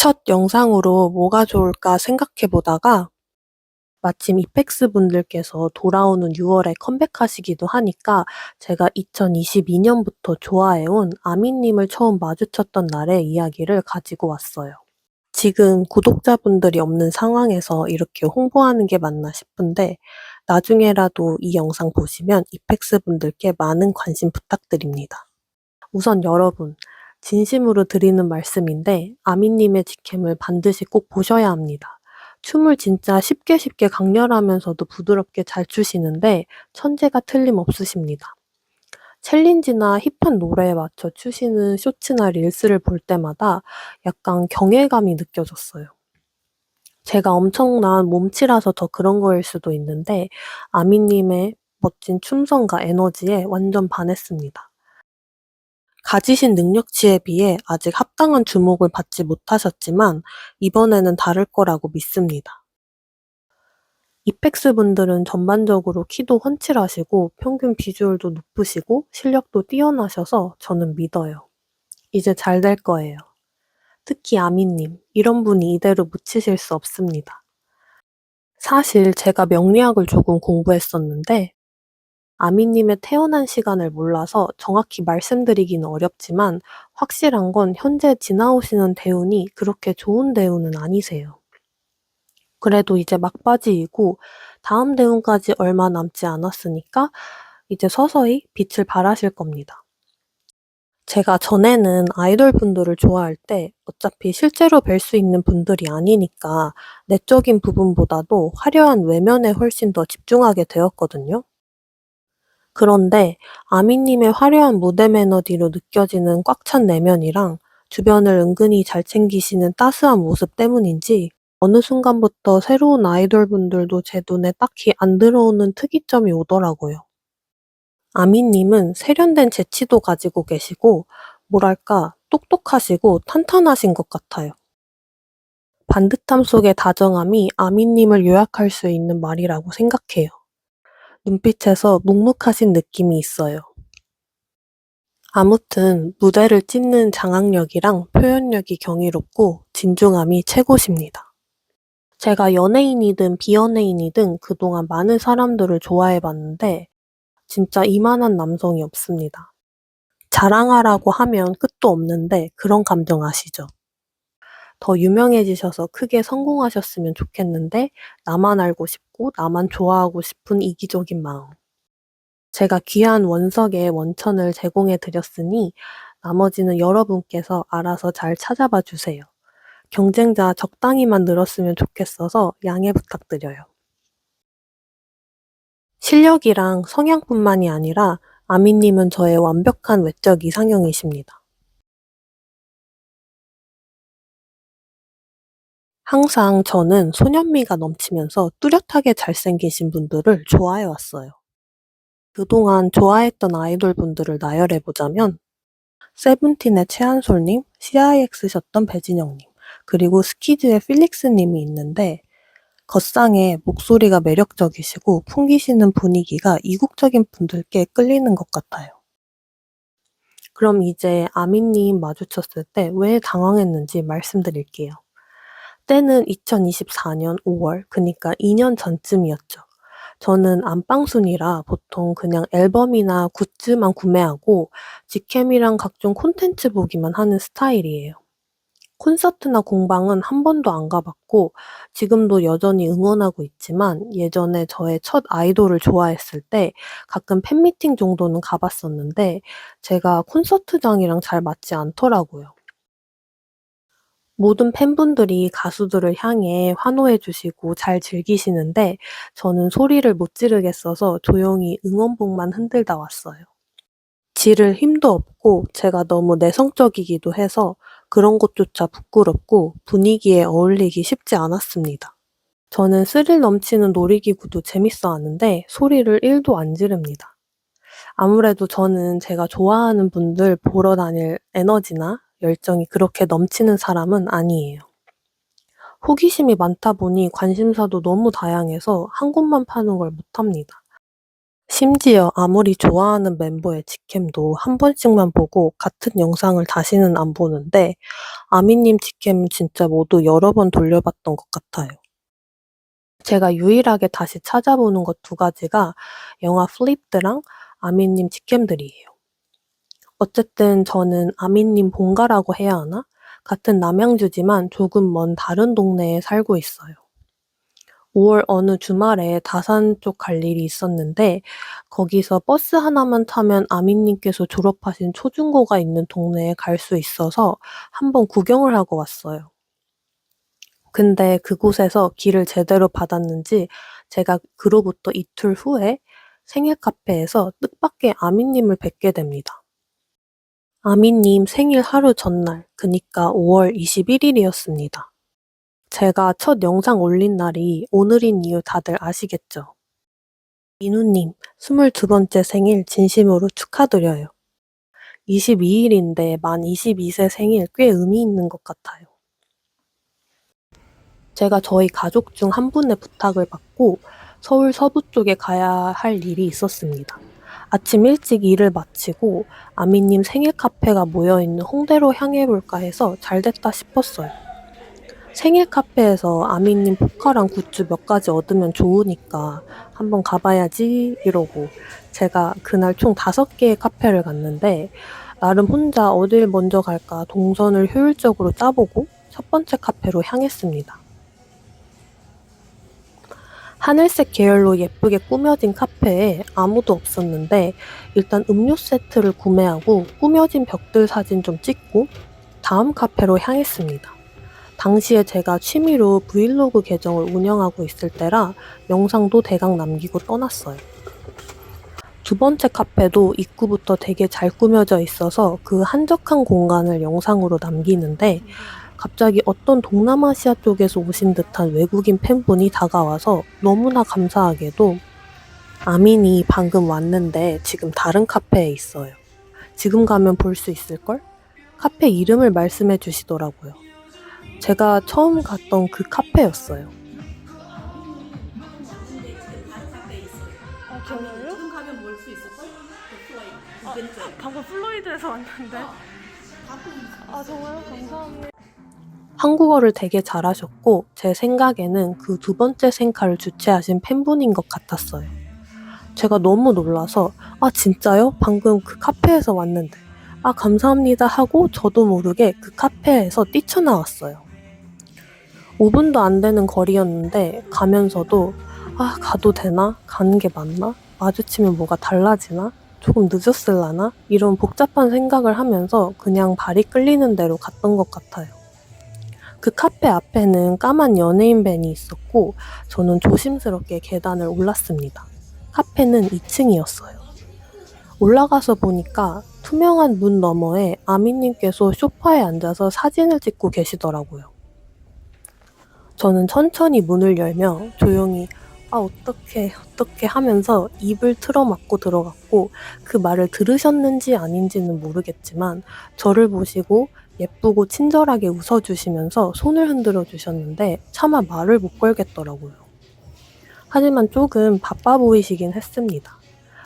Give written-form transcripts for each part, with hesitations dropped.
첫 영상으로 뭐가 좋을까 생각해 보다가 마침 이펙스 분들께서 돌아오는 6월에 컴백하시기도 하니까 제가 2022년부터 좋아해온 아미님을 처음 마주쳤던 날의 이야기를 가지고 왔어요. 지금 구독자분들이 없는 상황에서 이렇게 홍보하는 게 맞나 싶은데 나중에라도 이 영상 보시면 이펙스 분들께 많은 관심 부탁드립니다. 우선 여러분, 진심으로 드리는 말씀인데 아미님의 직캠을 반드시 꼭 보셔야 합니다. 춤을 진짜 쉽게 쉽게 강렬하면서도 부드럽게 잘 추시는데 천재가 틀림없으십니다. 챌린지나 힙한 노래에 맞춰 추시는 쇼츠나 릴스를 볼 때마다 약간 경외감이 느껴졌어요. 제가 엄청난 몸치라서 더 그런 거일 수도 있는데 아미님의 멋진 춤성과 에너지에 완전 반했습니다. 가지신 능력치에 비해 아직 합당한 주목을 받지 못하셨지만 이번에는 다를 거라고 믿습니다. 이펙스 분들은 전반적으로 키도 훤칠하시고 평균 비주얼도 높으시고 실력도 뛰어나셔서 저는 믿어요. 이제 잘 될 거예요. 특히 아미님, 이런 분이 이대로 묻히실 수 없습니다. 사실 제가 명리학을 조금 공부했었는데 아미님의 태어난 시간을 몰라서 정확히 말씀드리기는 어렵지만 확실한 건 현재 지나오시는 대운이 그렇게 좋은 대운은 아니세요. 그래도 이제 막바지이고 다음 대운까지 얼마 남지 않았으니까 이제 서서히 빛을 발하실 겁니다. 제가 전에는 아이돌 분들을 좋아할 때 어차피 실제로 뵐 수 있는 분들이 아니니까 내적인 부분보다도 화려한 외면에 훨씬 더 집중하게 되었거든요. 그런데 아미님의 화려한 무대 매너디로 느껴지는 꽉 찬 내면이랑 주변을 은근히 잘 챙기시는 따스한 모습 때문인지 어느 순간부터 새로운 아이돌 분들도 제 눈에 딱히 안 들어오는 특이점이 오더라고요. 아미님은 세련된 재치도 가지고 계시고 뭐랄까 똑똑하시고 탄탄하신 것 같아요. 반듯함 속의 다정함이 아미님을 요약할 수 있는 말이라고 생각해요. 눈빛에서 묵묵하신 느낌이 있어요. 아무튼 무대를 찢는 장악력이랑 표현력이 경이롭고 진중함이 최고십니다. 제가 연예인이든 비연예인이든 그동안 많은 사람들을 좋아해 봤는데 진짜 이만한 남성이 없습니다. 자랑하라고 하면 끝도 없는데 그런 감정 아시죠? 더 유명해지셔서 크게 성공하셨으면 좋겠는데 나만 알고 싶고 나만 좋아하고 싶은 이기적인 마음. 제가 귀한 원석의 원천을 제공해 드렸으니 나머지는 여러분께서 알아서 잘 찾아봐 주세요. 경쟁자 적당히만 늘었으면 좋겠어서 양해 부탁드려요. 실력이랑 성향뿐만이 아니라 아미님은 저의 완벽한 외적 이상형이십니다. 항상 저는 소년미가 넘치면서 뚜렷하게 잘생기신 분들을 좋아해 왔어요. 그동안 좋아했던 아이돌 분들을 나열해 보자면 세븐틴의 최한솔님, CIX셨던 배진영님, 그리고 스키즈의 필릭스님이 있는데 겉상에 목소리가 매력적이시고 풍기시는 분위기가 이국적인 분들께 끌리는 것 같아요. 그럼 이제 아미님 마주쳤을 때 왜 당황했는지 말씀드릴게요. 때는 2024년 5월, 그니까 2년 전쯤이었죠. 저는 안방순이라 보통 그냥 앨범이나 굿즈만 구매하고 직캠이랑 각종 콘텐츠 보기만 하는 스타일이에요. 콘서트나 공방은 한 번도 안 가봤고 지금도 여전히 응원하고 있지만 예전에 저의 첫 아이돌을 좋아했을 때 가끔 팬미팅 정도는 가봤었는데 제가 콘서트장이랑 잘 맞지 않더라고요. 모든 팬분들이 가수들을 향해 환호해 주시고 잘 즐기시는데 저는 소리를 못 지르겠어서 조용히 응원봉만 흔들다 왔어요. 지를 힘도 없고 제가 너무 내성적이기도 해서 그런 것조차 부끄럽고 분위기에 어울리기 쉽지 않았습니다. 저는 스릴 넘치는 놀이기구도 재밌어 하는데 소리를 1도 안 지릅니다. 아무래도 저는 제가 좋아하는 분들 보러 다닐 에너지나 열정이 그렇게 넘치는 사람은 아니에요. 호기심이 많다 보니 관심사도 너무 다양해서 한 곳만 파는 걸 못합니다. 심지어 아무리 좋아하는 멤버의 직캠도 한 번씩만 보고 같은 영상을 다시는 안 보는데 아미님 직캠은 진짜 모두 여러 번 돌려봤던 것 같아요. 제가 유일하게 다시 찾아보는 것 두 가지가 영화 플립드랑 아미님 직캠들이에요. 어쨌든 저는 아미님 본가라고 해야 하나? 같은 남양주지만 조금 먼 다른 동네에 살고 있어요. 5월 어느 주말에 다산 쪽 갈 일이 있었는데 거기서 버스 하나만 타면 아미님께서 졸업하신 초중고가 있는 동네에 갈 수 있어서 한번 구경을 하고 왔어요. 근데 그곳에서 길을 제대로 받았는지 제가 그로부터 이틀 후에 생일 카페에서 뜻밖의 아미님을 뵙게 됩니다. 아미님 생일 하루 전날, 그니까 5월 21일이었습니다. 제가 첫 영상 올린 날이 오늘인 이유 다들 아시겠죠? 민우님, 22번째 생일 진심으로 축하드려요. 22일인데 만 22세 생일 꽤 의미 있는 것 같아요. 제가 저희 가족 중 한 분의 부탁을 받고 서울 서부 쪽에 가야 할 일이 있었습니다. 아침 일찍 일을 마치고 아미님 생일 카페가 모여있는 홍대로 향해 볼까 해서 잘됐다 싶었어요. 생일 카페에서 아미님 포카랑 굿즈 몇 가지 얻으면 좋으니까 한번 가봐야지 이러고 제가 그날 총 5개의 카페를 갔는데 나름 혼자 어딜 먼저 갈까 동선을 효율적으로 짜보고 첫 번째 카페로 향했습니다. 하늘색 계열로 예쁘게 꾸며진 카페에 아무도 없었는데 일단 음료 세트를 구매하고 꾸며진 벽들 사진 좀 찍고 다음 카페로 향했습니다. 당시에 제가 취미로 브이로그 계정을 운영하고 있을 때라 영상도 대강 남기고 떠났어요. 두 번째 카페도 입구부터 되게 잘 꾸며져 있어서 그 한적한 공간을 영상으로 남기는데 갑자기 어떤 동남아시아 쪽에서 오신 듯한 외국인 팬분이 다가와서 너무나 감사하게도 아민이 방금 왔는데 지금 다른 카페에 있어요. 지금 가면 볼 수 있을걸? 카페 이름을 말씀해 주시더라고요. 제가 처음 갔던 그 카페였어요. 정말요? 지금 가면 볼 수 있을걸? 이벤트. 방금 플로리드에서 왔는데. 정말요? 감사합니다. 한국어를 되게 잘하셨고 제 생각에는 그 두 번째 생카를 주최하신 팬분인 것 같았어요. 제가 너무 놀라서 아 진짜요? 방금 그 카페에서 왔는데 아 감사합니다 하고 저도 모르게 그 카페에서 뛰쳐나왔어요. 5분도 안 되는 거리였는데 가면서도 아 가도 되나? 가는 게 맞나? 마주치면 뭐가 달라지나? 조금 늦었을라나? 이런 복잡한 생각을 하면서 그냥 발이 끌리는 대로 갔던 것 같아요. 그 카페 앞에는 까만 연예인 밴이 있었고 저는 조심스럽게 계단을 올랐습니다. 카페는 2층이었어요. 올라가서 보니까 투명한 문 너머에 아미님께서 소파에 앉아서 사진을 찍고 계시더라고요. 저는 천천히 문을 열며 조용히 아 어떡해 하면서 입을 틀어막고 들어갔고 그 말을 들으셨는지 아닌지는 모르겠지만 저를 보시고 예쁘고 친절하게 웃어주시면서 손을 흔들어 주셨는데 차마 말을 못 걸겠더라고요. 하지만 조금 바빠 보이시긴 했습니다.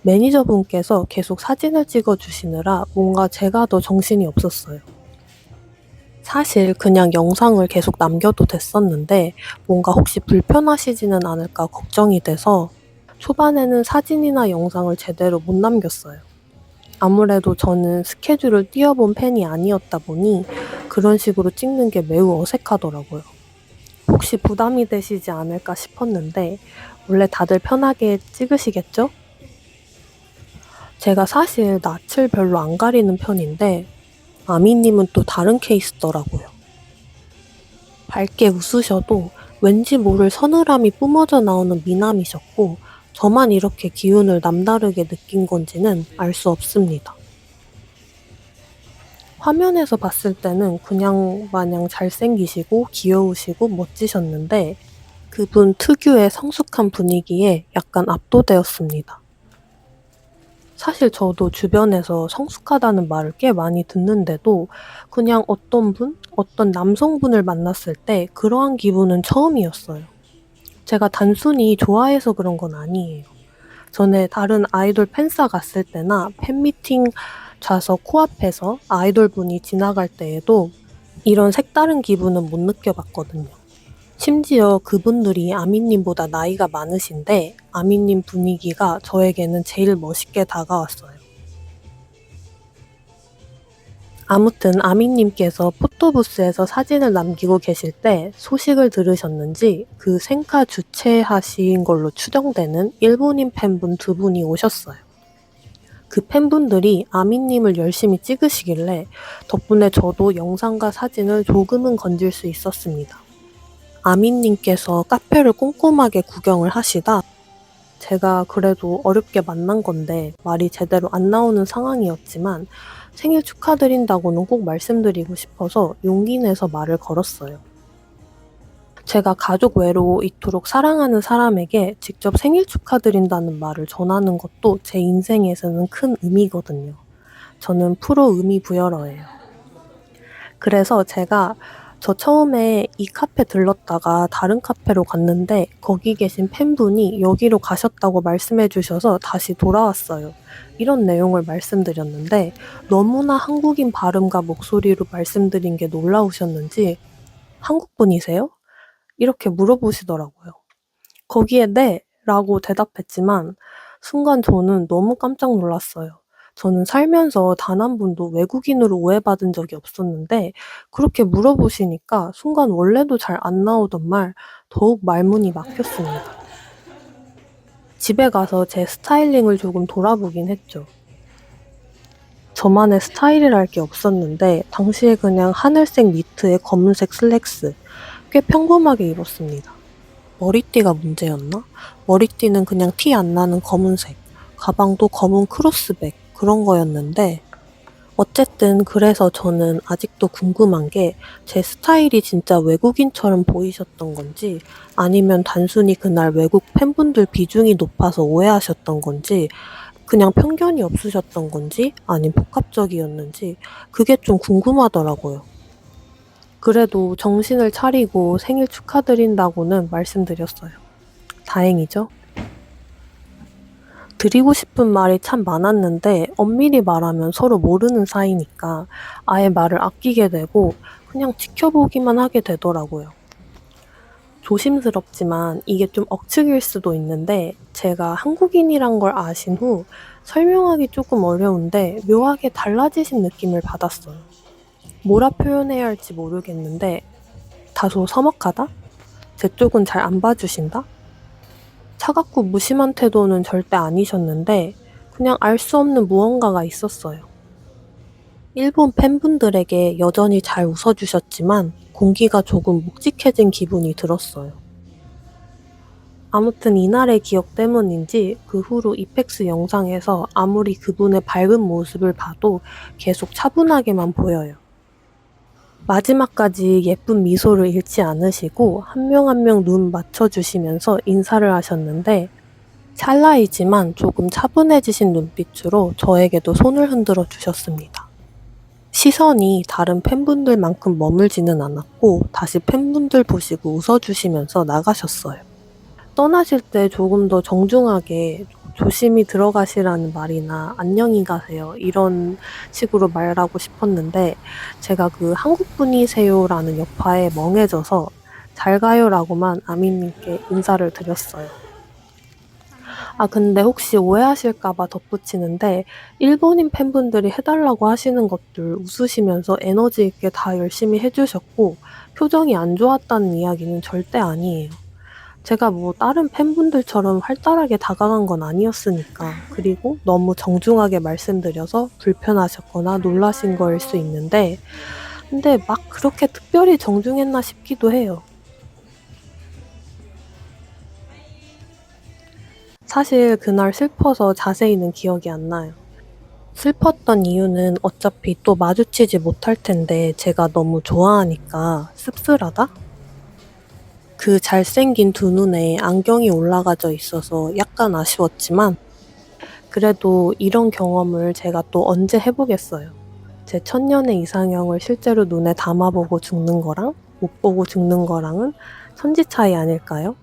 매니저분께서 계속 사진을 찍어 주시느라 뭔가 제가 더 정신이 없었어요. 사실 그냥 영상을 계속 남겨도 됐었는데 뭔가 혹시 불편하시지는 않을까 걱정이 돼서 초반에는 사진이나 영상을 제대로 못 남겼어요. 아무래도 저는 스케줄을 띄워본 팬이 아니었다 보니 그런 식으로 찍는 게 매우 어색하더라고요. 혹시 부담이 되시지 않을까 싶었는데 원래 다들 편하게 찍으시겠죠? 제가 사실 낯을 별로 안 가리는 편인데 아미님은 또 다른 케이스더라고요. 밝게 웃으셔도 왠지 모를 서늘함이 뿜어져 나오는 미남이셨고 저만 이렇게 기운을 남다르게 느낀 건지는 알 수 없습니다. 화면에서 봤을 때는 그냥 마냥 잘생기시고 귀여우시고 멋지셨는데 그분 특유의 성숙한 분위기에 약간 압도되었습니다. 사실 저도 주변에서 성숙하다는 말을 꽤 많이 듣는데도 그냥 어떤 남성분을 만났을 때 그러한 기분은 처음이었어요. 제가 단순히 좋아해서 그런 건 아니에요. 전에 다른 아이돌 팬싸 갔을 때나 팬미팅 좌석 코앞에서 아이돌분이 지나갈 때에도 이런 색다른 기분은 못 느껴봤거든요. 심지어 그분들이 아미님보다 나이가 많으신데 아미님 분위기가 저에게는 제일 멋있게 다가왔어요. 아무튼 아미님께서 포토부스에서 사진을 남기고 계실 때 소식을 들으셨는지 그 생카 주최하신 걸로 추정되는 일본인 팬분 2분이 오셨어요. 그 팬분들이 아미님을 열심히 찍으시길래 덕분에 저도 영상과 사진을 조금은 건질 수 있었습니다. 아미님께서 카페를 꼼꼼하게 구경을 하시다 제가 그래도 어렵게 만난 건데 말이 제대로 안 나오는 상황이었지만 생일 축하드린다고는 꼭 말씀드리고 싶어서 용기 내서 말을 걸었어요. 제가 가족 외로 이토록 사랑하는 사람에게 직접 생일 축하드린다는 말을 전하는 것도 제 인생에서는 큰 의미거든요. 저는 프로 의미 부여러예요. 그래서 제가 저 처음에 이 카페 들렀다가 다른 카페로 갔는데 거기 계신 팬분이 여기로 가셨다고 말씀해 주셔서 다시 돌아왔어요. 이런 내용을 말씀드렸는데 너무나 한국인 발음과 목소리로 말씀드린 게 놀라우셨는지 한국분이세요? 이렇게 물어보시더라고요. 거기에 네! 라고 대답했지만 순간 저는 너무 깜짝 놀랐어요. 저는 살면서 단 한 번도 외국인으로 오해받은 적이 없었는데 그렇게 물어보시니까 순간 원래도 잘 안 나오던 말 더욱 말문이 막혔습니다. 집에 가서 제 스타일링을 조금 돌아보긴 했죠. 저만의 스타일이랄 게 없었는데 당시에 그냥 하늘색 니트에 검은색 슬랙스 꽤 평범하게 입었습니다. 머리띠가 문제였나? 머리띠는 그냥 티 안 나는 검은색, 가방도 검은 크로스백 그런 거였는데 어쨌든 그래서 저는 아직도 궁금한 게 제 스타일이 진짜 외국인처럼 보이셨던 건지 아니면 단순히 그날 외국 팬분들 비중이 높아서 오해하셨던 건지 그냥 편견이 없으셨던 건지 아님 복합적이었는지 그게 좀 궁금하더라고요. 그래도 정신을 차리고 생일 축하드린다고는 말씀드렸어요. 다행이죠? 드리고 싶은 말이 참 많았는데 엄밀히 말하면 서로 모르는 사이니까 아예 말을 아끼게 되고 그냥 지켜보기만 하게 되더라고요. 조심스럽지만 이게 좀 억측일 수도 있는데 제가 한국인이란 걸 아신 후 설명하기 조금 어려운데 묘하게 달라지신 느낌을 받았어요. 뭐라 표현해야 할지 모르겠는데 다소 서먹하다? 제 쪽은 잘 안 봐주신다? 차갑고 무심한 태도는 절대 아니셨는데 그냥 알 수 없는 무언가가 있었어요. 일본 팬분들에게 여전히 잘 웃어주셨지만 공기가 조금 묵직해진 기분이 들었어요. 아무튼 이날의 기억 때문인지 그 후로 이펙스 영상에서 아무리 그분의 밝은 모습을 봐도 계속 차분하게만 보여요. 마지막까지 예쁜 미소를 잃지 않으시고 한 명 한 명 눈 맞춰주시면서 인사를 하셨는데 찰나이지만 조금 차분해지신 눈빛으로 저에게도 손을 흔들어 주셨습니다. 시선이 다른 팬분들만큼 머물지는 않았고 다시 팬분들 보시고 웃어주시면서 나가셨어요. 떠나실 때 조금 더 정중하게 조심히 들어가시라는 말이나 안녕히 가세요 이런 식으로 말하고 싶었는데 제가 그 한국분이세요라는 여파에 멍해져서 잘 가요라고만 아미님께 인사를 드렸어요. 아 근데 혹시 오해하실까봐 덧붙이는데 일본인 팬분들이 해달라고 하시는 것들 웃으시면서 에너지 있게 다 열심히 해주셨고 표정이 안 좋았다는 이야기는 절대 아니에요. 제가 뭐 다른 팬분들처럼 활달하게 다가간 건 아니었으니까 그리고 너무 정중하게 말씀드려서 불편하셨거나 놀라신 거일 수 있는데 근데 막 그렇게 특별히 정중했나 싶기도 해요. 사실 그날 슬퍼서 자세히는 기억이 안 나요. 슬펐던 이유는 어차피 또 마주치지 못할 텐데 제가 너무 좋아하니까 씁쓸하다? 그 잘생긴 두 눈에 안경이 올라가져 있어서 약간 아쉬웠지만 그래도 이런 경험을 제가 또 언제 해보겠어요. 제 천년의 이상형을 실제로 눈에 담아보고 죽는 거랑 못 보고 죽는 거랑은 천지 차이 아닐까요?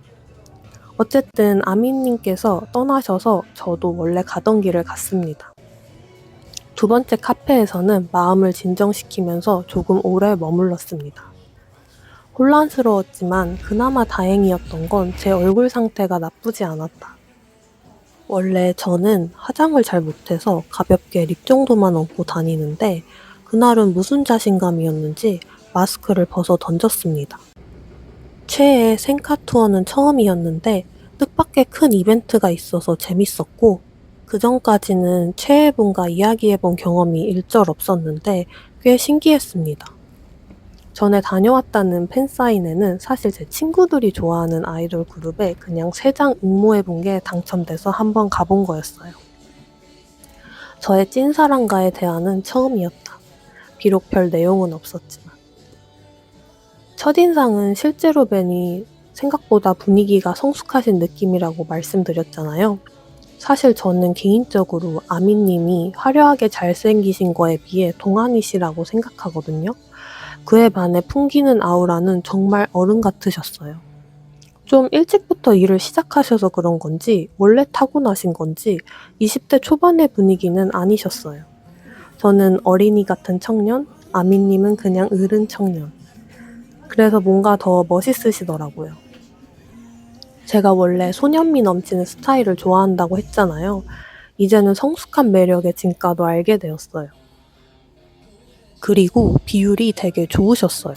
어쨌든 아미님께서 떠나셔서 저도 원래 가던 길을 갔습니다. 두 번째 카페에서는 마음을 진정시키면서 조금 오래 머물렀습니다. 혼란스러웠지만 그나마 다행이었던 건 제 얼굴 상태가 나쁘지 않았다. 원래 저는 화장을 잘 못해서 가볍게 립 정도만 얹고 다니는데 그날은 무슨 자신감이었는지 마스크를 벗어 던졌습니다. 최애 생카 투어는 처음이었는데 뜻밖의 큰 이벤트가 있어서 재밌었고 그 전까지는 최애분과 이야기해본 경험이 일절 없었는데 꽤 신기했습니다. 전에 다녀왔다는 팬사인회는 사실 제 친구들이 좋아하는 아이돌 그룹에 그냥 3장 응모해본 게 당첨돼서 한번 가본 거였어요. 저의 찐사랑과의 대화는 처음이었다. 비록 별 내용은 없었지만. 첫인상은 실제로 뵈니 생각보다 분위기가 성숙하신 느낌이라고 말씀드렸잖아요. 사실 저는 개인적으로 아미님이 화려하게 잘생기신 거에 비해 동안이시라고 생각하거든요. 그에 반해 풍기는 아우라는 정말 어른 같으셨어요. 좀 일찍부터 일을 시작하셔서 그런 건지 원래 타고나신 건지 20대 초반의 분위기는 아니셨어요. 저는 어린이 같은 청년, 아미님은 그냥 어른 청년. 그래서 뭔가 더 멋있으시더라고요. 제가 원래 소년미 넘치는 스타일을 좋아한다고 했잖아요. 이제는 성숙한 매력의 진가도 알게 되었어요. 그리고 비율이 되게 좋으셨어요.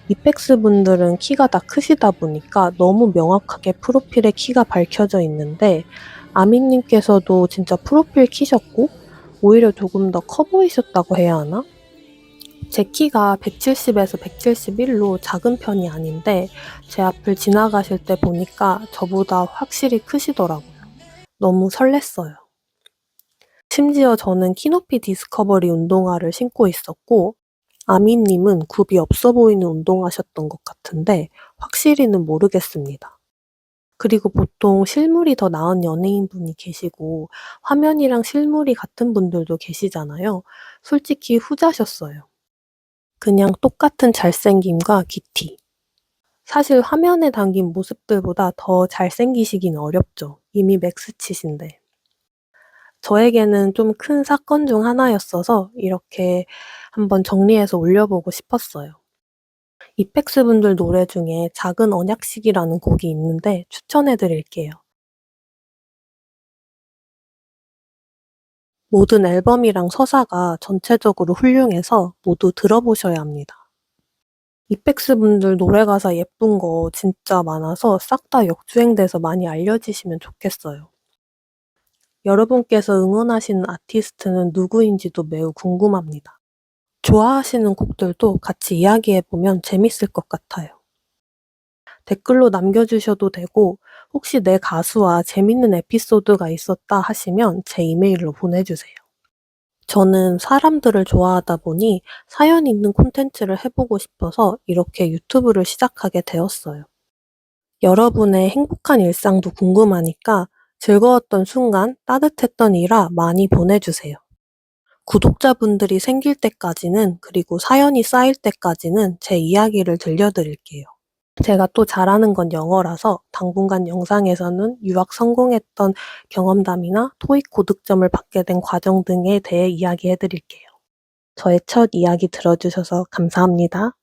이펙스 분들은 키가 다 크시다 보니까 너무 명확하게 프로필에 키가 밝혀져 있는데 아미님께서도 진짜 프로필 키셨고 오히려 조금 더 커 보이셨다고 해야 하나? 제 키가 170에서 171로 작은 편이 아닌데 제 앞을 지나가실 때 보니까 저보다 확실히 크시더라고요. 너무 설렜어요. 심지어 저는 키높이 디스커버리 운동화를 신고 있었고 아미님은 굽이 없어 보이는 운동하셨던 것 같은데 확실히는 모르겠습니다. 그리고 보통 실물이 더 나은 연예인분이 계시고 화면이랑 실물이 같은 분들도 계시잖아요. 솔직히 후자셨어요. 그냥 똑같은 잘생김과 기티. 사실 화면에 담긴 모습들보다 더 잘생기시긴 어렵죠. 이미 맥스치신데. 저에게는 좀 큰 사건 중 하나였어서 이렇게 한번 정리해서 올려보고 싶었어요. 이펙스 분들 노래 중에 작은 언약식이라는 곡이 있는데 추천해 드릴게요. 모든 앨범이랑 서사가 전체적으로 훌륭해서 모두 들어보셔야 합니다. 이펙스 분들 노래 가사 예쁜 거 진짜 많아서 싹 다 역주행돼서 많이 알려지시면 좋겠어요. 여러분께서 응원하시는 아티스트는 누구인지도 매우 궁금합니다. 좋아하시는 곡들도 같이 이야기해보면 재밌을 것 같아요. 댓글로 남겨주셔도 되고 혹시 내 가수와 재밌는 에피소드가 있었다 하시면 제 이메일로 보내주세요. 저는 사람들을 좋아하다 보니 사연 있는 콘텐츠를 해보고 싶어서 이렇게 유튜브를 시작하게 되었어요. 여러분의 행복한 일상도 궁금하니까 즐거웠던 순간, 따뜻했던 일화 많이 보내주세요. 구독자분들이 생길 때까지는 그리고 사연이 쌓일 때까지는 제 이야기를 들려드릴게요. 제가 또 잘하는 건 영어라서 당분간 영상에서는 유학 성공했던 경험담이나 토익 고득점을 받게 된 과정 등에 대해 이야기해드릴게요. 저의 첫 이야기 들어주셔서 감사합니다.